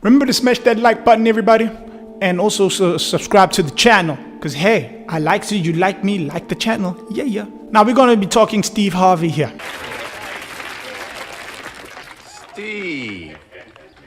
Remember to smash that like button, everybody. And also subscribe to the channel. Because hey, I like you like me, like the channel. Yeah. Now we're going to be talking Steve Harvey here. Steve.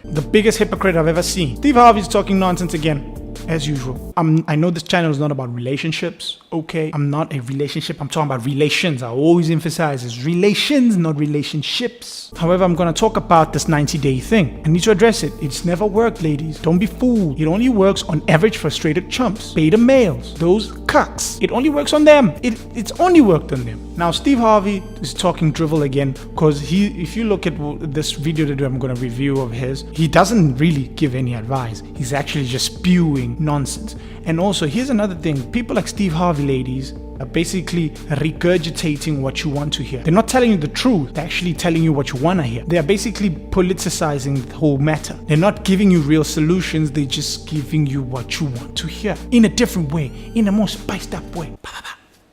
The biggest hypocrite I've ever seen. Steve Harvey's talking nonsense again. As usual. I know this channel is not about relationships, okay? I'm not a relationship, I'm talking about relations. I always emphasize it's relations, not relationships. However, I'm gonna talk about this 90-day thing. I need to address it. It's never worked, ladies. Don't be fooled. It only works on average frustrated chumps, beta males, those cucks. It only works on them. It's only worked on them. Now, Steve Harvey is talking drivel again because if you look at this video that I'm gonna review of his, he doesn't really give any advice. He's actually just spewing nonsense. And also, here's another thing. People like Steve Harvey, ladies, are basically regurgitating what you want to hear. They're not telling you the truth. They're actually telling you what you want to hear. They are basically politicizing the whole matter. They're not giving you real solutions. They're just giving you what you want to hear in a different way, in a more spiced up way.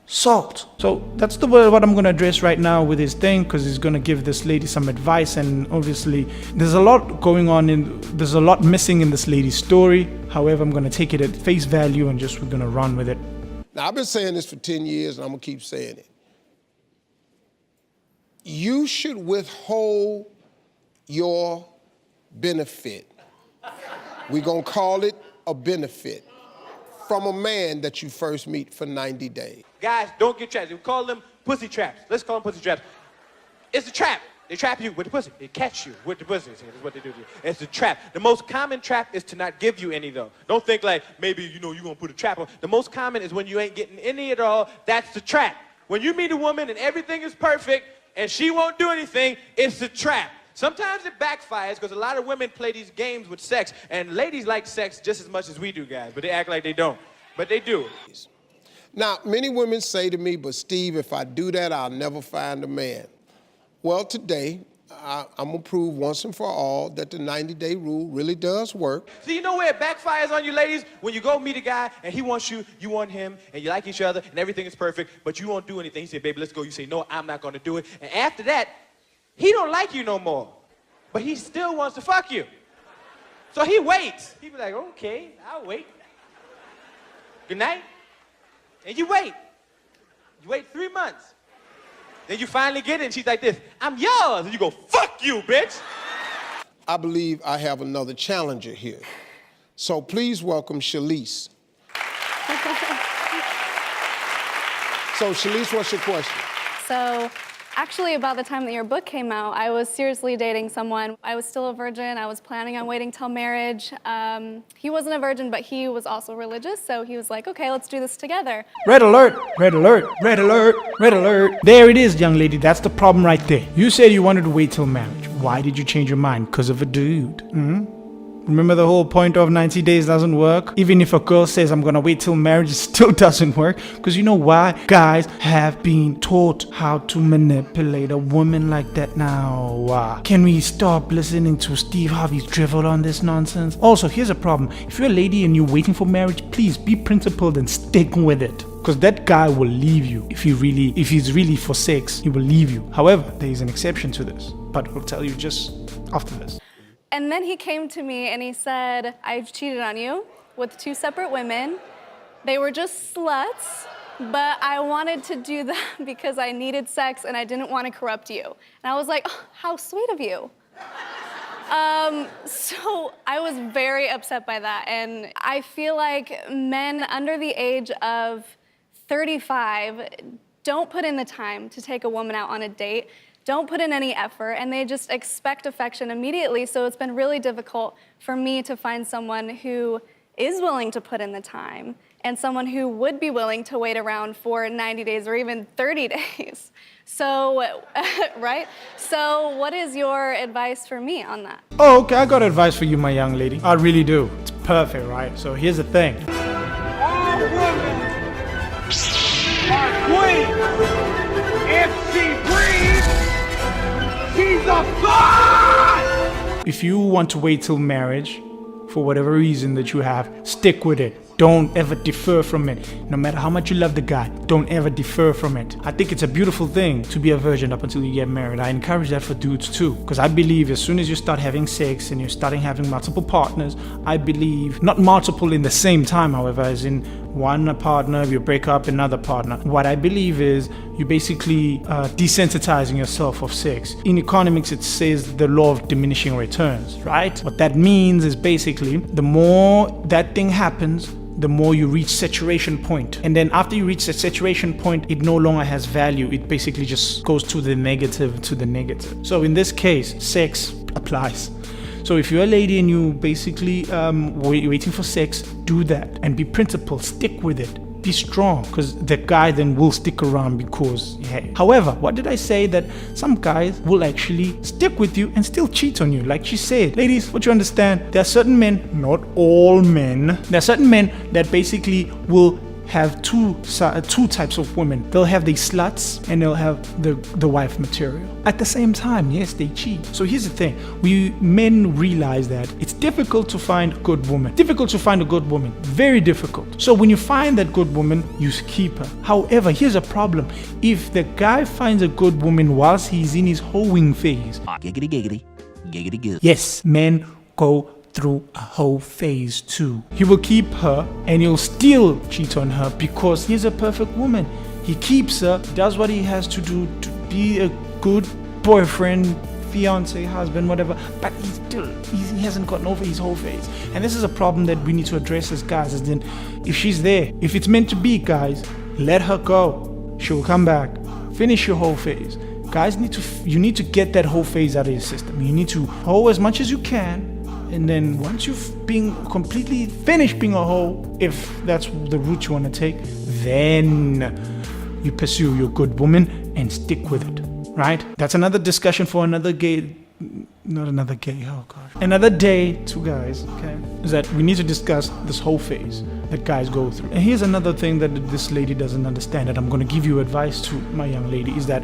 Salt. So that's what I'm going to address right now with his thing, because he's going to give this lady some advice, and obviously there's a lot going on there's a lot missing in this lady's story. However, I'm going to take it at face value and we're going to run with it. Now, I've been saying this for 10 years and I'm going to keep saying it. You should withhold your benefit. We're going to call it a benefit from a man that you first meet for 90 days. Guys, don't get trapped. We call them pussy traps. Let's call them pussy traps. It's a trap. They trap you with the pussy. They catch you with the pussy. That's what they do to you. It's a trap. The most common trap is to not give you any, though. Don't think like maybe, you're going to put a trap on. The most common is when you ain't getting any at all. That's the trap. When you meet a woman and everything is perfect and she won't do anything, it's a trap. Sometimes it backfires because a lot of women play these games with sex, and ladies like sex just as much as we do, guys, but they act like they don't. But they do. Now, many women say to me, but Steve, if I do that, I'll never find a man. Well, today, I'm going to prove once and for all that the 90-day rule really does work. So you know where it backfires on you, ladies? When you go meet a guy and he wants you, you want him, and you like each other, and everything is perfect, but you won't do anything. He said, baby, let's go. You say, no, I'm not going to do it. And after that, he don't like you no more, but he still wants to fuck you. So he waits. He be like, okay, I'll wait. Good night. And you wait. You wait 3 months. Then you finally get it, and she's like this, I'm yours. And you go, fuck you, bitch. I believe I have another challenger here. So please welcome Shalise. So Shalise, what's your question? So actually, about the time that your book came out, I was seriously dating someone. I was still a virgin. I was planning on waiting till marriage. He wasn't a virgin, but he was also religious, so he was like, okay, let's do this together. Red alert, red alert, red alert, red alert. There it is, young lady. That's the problem right there. You said you wanted to wait till marriage. Why did you change your mind? Because of a dude. Remember the whole point of 90 days doesn't work? Even if a girl says I'm gonna wait till marriage, it still doesn't work. Because you know why? Guys have been taught how to manipulate a woman like that now. Can we stop listening to Steve Harvey's drivel on this nonsense? Also, here's a problem. If you're a lady and you're waiting for marriage, please be principled and stick with it. Because that guy will leave you. If he's really for sex, he will leave you. However, there is an exception to this. But I'll tell you just after this. And then he came to me and he said, I've cheated on you with 2 separate women. They were just sluts, but I wanted to do that because I needed sex and I didn't want to corrupt you. And I was like, oh, how sweet of you. So I was very upset by that. And I feel like men under the age of 35 don't put in the time to take a woman out on a date, don't put in any effort, and they just expect affection immediately. So it's been really difficult for me to find someone who is willing to put in the time and someone who would be willing to wait around for 90 days or even 30 days. So, right? So what is your advice for me on that? Oh, okay, I got advice for you, my young lady. I really do. It's perfect, right? So here's the thing. All women are queens. If she breathes, she's a god! If you want to wait till marriage, for whatever reason that you have, stick with it. Don't ever defer from it. No matter how much you love the guy, don't ever defer from it. I think it's a beautiful thing to be a virgin up until you get married. I encourage that for dudes too, because I believe as soon as you start having sex and you're starting having multiple partners, I believe, not multiple in the same time, however, as in one partner, you break up, another partner. What I believe is you basically desensitizing yourself of sex. In economics, it says the law of diminishing returns, right? What that means is basically the more that thing happens, the more you reach saturation point. And then after you reach the saturation point, it no longer has value. It basically just goes to the negative. So in this case, sex applies. So if you're a lady and you basically waiting for sex, do that and be principled, stick with it. Be strong, because the guy then will stick around because, hey. However, what did I say? That some guys will actually stick with you and still cheat on you. Like she said, ladies, what you understand, there are certain men, not all men, there are certain men that basically will have two types of women. They'll have the sluts and they'll have the wife material. At the same time, yes, they cheat. So here's the thing. We men realize that it's difficult to find a good woman. Very difficult. So when you find that good woman, you keep her. However, here's a problem. If the guy finds a good woman whilst he's in his hoeing phase, Giggity good. yes, men go through a whole phase too. He will keep her and he'll still cheat on her because he's a perfect woman. He keeps her, does what he has to do to be a good boyfriend, fiance, husband, whatever, but he hasn't gotten over his whole phase. And this is a problem that we need to address as guys, as in, if she's there, if it's meant to be, guys, let her go. She will come back. Finish your whole phase. Guys, you need to get that whole phase out of your system. You need to hoe as much as you can. And then once you've been completely finished being a hoe, if that's the route you want to take, then you pursue your good woman and stick with it, right? That's another discussion for another day, too, guys, okay? Is that we need to discuss this whole phase that guys go through. And here's another thing that this lady doesn't understand, that I'm going to give you advice to, my young lady, is that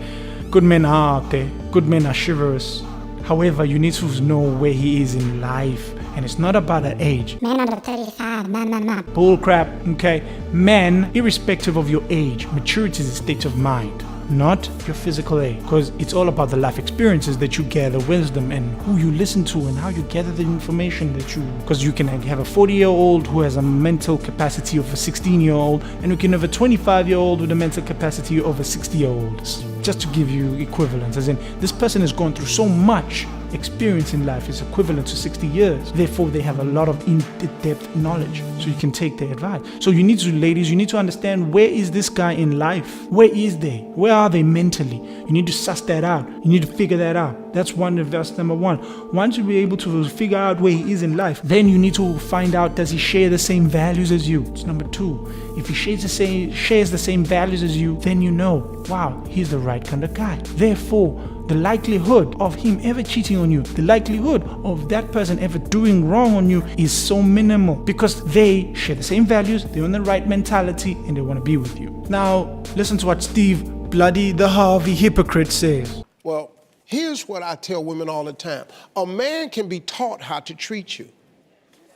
good men are out there, good men are chivalrous. However, you need to know where he is in life. And it's not about an age. Men under 35, Bull crap, okay? Men, irrespective of your age, maturity is a state of mind, not your physical age. Because it's all about the life experiences that you gather, wisdom, and who you listen to and how you gather the information that you... Because you can have a 40-year-old who has a mental capacity of a 16-year-old, and you can have a 25-year-old with a mental capacity of a 60-year-old. Just to give you equivalence, as in, this person has gone through so much experience in life is equivalent to 60 years. Therefore, they have a lot of in-depth knowledge, so you can take their advice. So you need to, ladies, you need to understand, where is this guy in life? Where is they? Where are they mentally? You need to suss that out. You need to figure that out. That's number one. Once you be able to figure out where he is in life, then you need to find out, does he share the same values as you? It's number two. If he shares the same values as you, then you know, wow, he's the right kind of guy. Therefore, the likelihood of him ever cheating on you, the likelihood of that person ever doing wrong on you is so minimal, because they share the same values, they're on the right mentality, and they want to be with you. Now, listen to what Steve Bloody the Harvey hypocrite says. Well, here's what I tell women all the time. A man can be taught how to treat you.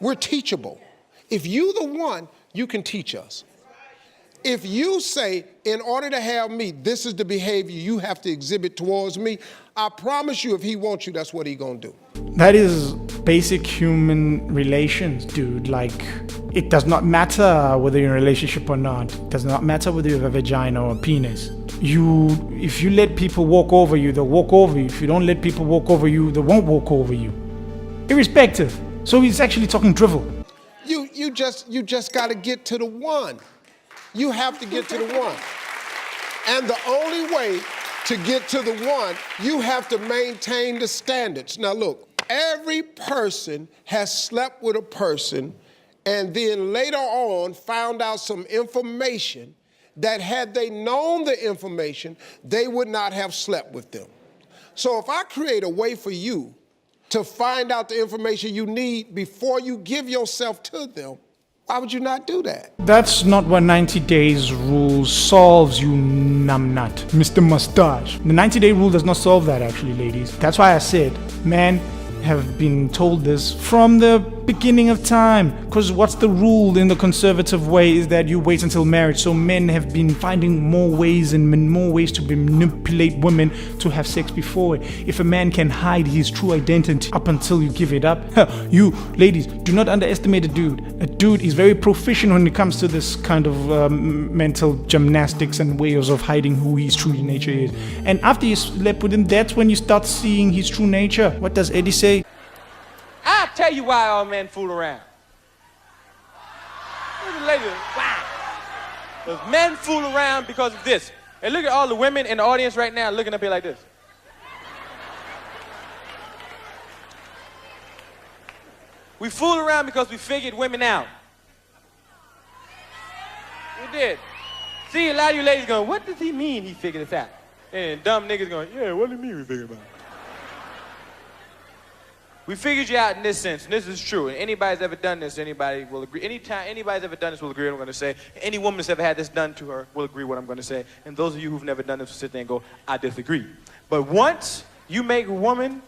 We're teachable. If you're the one, you can teach us. If you say, in order to have me, this is the behavior you have to exhibit towards me, I promise you, if he wants you, that's what he's gonna do. That is basic human relations, dude. Like, it does not matter whether you're in a relationship or not. It does not matter whether you have a vagina or a penis. If you let people walk over you, they'll walk over you. If you don't let people walk over you, they won't walk over you. Irrespective. So he's actually talking drivel. You just gotta get to the one. You have to get to the one. And the only way to get to the one, you have to maintain the standards. Now look, every person has slept with a person and then later on found out some information that had they known the information, they would not have slept with them. So if I create a way for you to find out the information you need before you give yourself to them, why would you not do that? That's not what 90 days rule solves, you numbnut, Mr. Mustache. The 90-day rule does not solve that, actually, ladies. That's why I said men have been told this from the beginning of time. Because what's the rule in the conservative way is that you wait until marriage. So men have been finding more ways and more ways to manipulate women to have sex before it. If a man can hide his true identity up until you give it up, you ladies, do not underestimate a dude. A dude is very proficient when it comes to this kind of mental gymnastics and ways of hiding who his true nature is. And after you slept with him, that's when you start seeing his true nature. What does Eddie say? I'll tell you why all men fool around. Look at the lady. Wow. Because men fool around because of this. And look at all the women in the audience right now looking up here like this. We fool around because we figured women out. We did. See, a lot of you ladies going, what does he mean he figured this out? And dumb niggas going, yeah, what do you mean we figured it out? We figured you out in this sense, and this is true. And anybody's ever done this, anybody will agree. Anytime anybody's ever done this will agree what I'm going to say. Any woman that's ever had this done to her will agree what I'm going to say. And those of you who've never done this will sit there and go, I disagree. But once you make a woman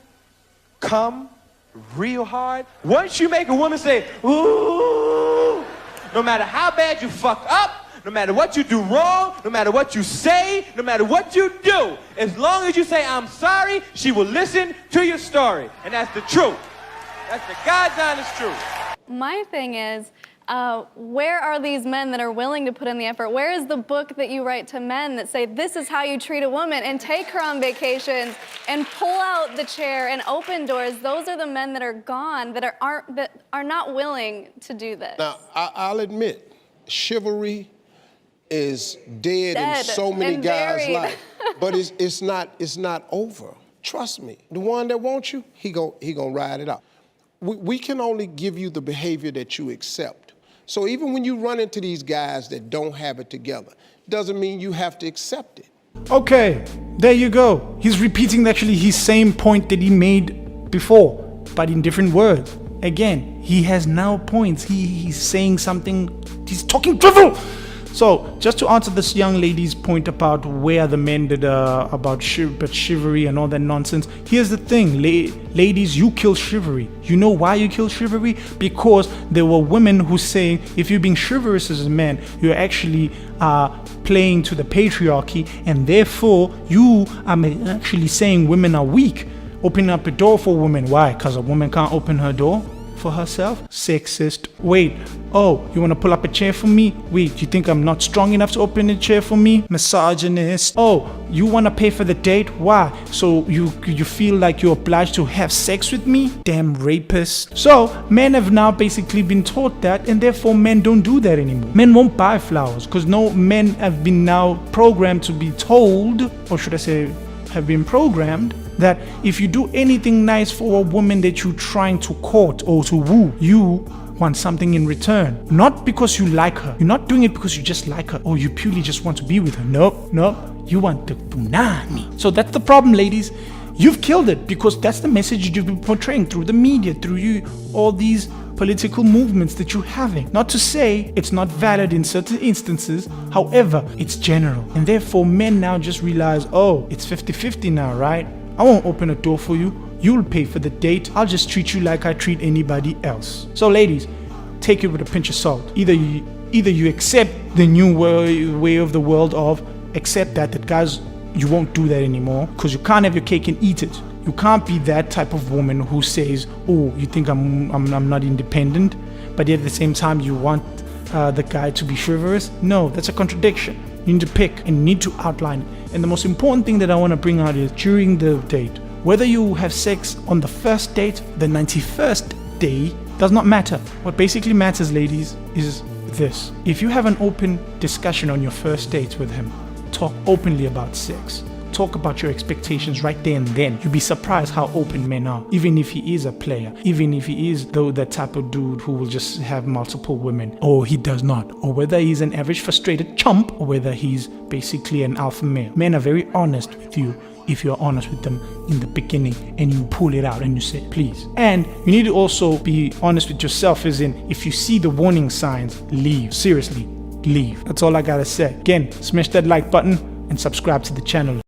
come real hard, once you make a woman say, ooh, no matter how bad you fuck up, no matter what you do wrong, no matter what you say, no matter what you do, as long as you say, I'm sorry, she will listen to your story. And that's the truth. That's the God's honest truth. My thing is, where are these men that are willing to put in the effort? Where is the book that you write to men that say, this is how you treat a woman, and take her on vacations and pull out the chair and open doors? Those are the men that are gone, that are not willing to do this. Now, I'll admit, chivalry is dead in so many guys' lives, but it's not over. Trust me. The one that wants you, he gonna ride it out. We can only give you the behavior that you accept. So even when you run into these guys that don't have it together, doesn't mean you have to accept it. Okay, there you go. He's repeating actually his same point that he made before, but in different words. Again, he has now points. He's saying something. He's talking drivel. So, just to answer this young lady's point about where the men did about chivalry and all that nonsense, here's the thing, ladies, you kill chivalry. You know why you kill chivalry? Because there were women who say, if you're being chivalrous as a man, you're actually playing to the patriarchy, and therefore you are actually saying women are weak. Opening up a door for women. Why? Because a woman can't open her door for herself? Sexist. Wait, oh, you want to pull up a chair for me? Wait, you think I'm not strong enough to open a chair for me? Misogynist. Oh, you want to pay for the date? Why? So you feel like you're obliged to have sex with me? Damn rapist. So men have now basically been taught that, and therefore men don't do that anymore. Men won't buy flowers because no men have been now programmed to be told, or should I say have been programmed, that if you do anything nice for a woman that you're trying to court or to woo, you want something in return. Not because you like her. You're not doing it because you just like her or you purely just want to be with her. Nope. You want the punani. So that's the problem, ladies. You've killed it because that's the message you've been portraying through the media, through all these political movements that you're having. Not to say it's not valid in certain instances, however, it's general. And therefore, men now just realize, oh, it's 50-50 now, right? I won't open a door for you. You'll pay for the date. I'll just treat you like I treat anybody else. So ladies, take it with a pinch of salt. Either you accept the new way of the world of accept that guys, you won't do that anymore because you can't have your cake and eat it. You can't be that type of woman who says, oh, you think I'm not independent, but yet at the same time you want the guy to be chivalrous. No, that's a contradiction. You need to pick and you need to outline it. And the most important thing that I want to bring out is during the date, whether you have sex on the first date, the 91st day, does not matter. What basically matters, ladies, is this. If you have an open discussion on your first date with him, talk openly about sex. Talk about your expectations right there and then. You'll be surprised how open men are. Even if he is a player, even if he is that type of dude who will just have multiple women, or he does not, or whether he's an average frustrated chump, or whether he's basically an alpha male. Men are very honest with you if you're honest with them in the beginning and you pull it out and you say, please. And you need to also be honest with yourself, as in, if you see the warning signs, leave. Seriously, leave. That's all I gotta say. Again, smash that like button and subscribe to the channel.